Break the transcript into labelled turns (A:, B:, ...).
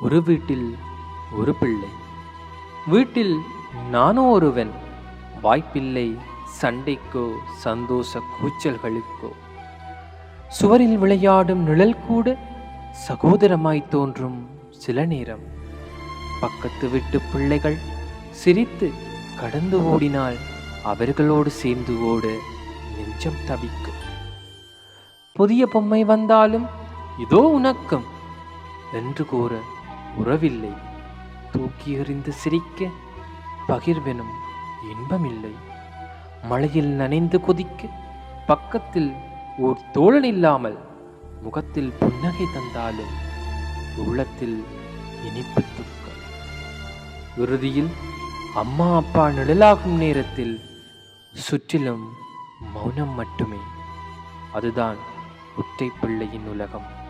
A: ஒரு வீட்டில் ஒரு பிள்ளை. வீட்டில் நானோ ஒருவன். வாய்ப்பில்லை சண்டைக்கோ சந்தோஷ கூச்சல்களுக்கோ. சுவரில் விளையாடும் நிழல் கூட சகோதரமாய் தோன்றும் சில நேரம். பக்கத்து வீட்டு பிள்ளைகள் சிரித்து கடந்து ஓடினால் அவர்களோடு சேர்ந்து ஓட நெஞ்சம் தவிக்கும். புதிய பொம்மை வந்தாலும் இதோ உனக்கும் என்று கூற உறவில்லை. தூக்கி எறிந்து சிரிக்க பகிர்வெனும் இன்பமில்லை. மழையில் நனைந்து கொதிக்க பக்கத்தில் ஓர் தோழன் இல்லாமல் முகத்தில் புன்னகை தந்தாலும் உள்ளத்தில் இனிப்பு துக்கம். இறுதியில் அம்மா அப்பா நிழலாகும் நேரத்தில் சுற்றிலும் மௌனம் மட்டுமே. அதுதான் ஒற்றை பிள்ளையின் உலகம்.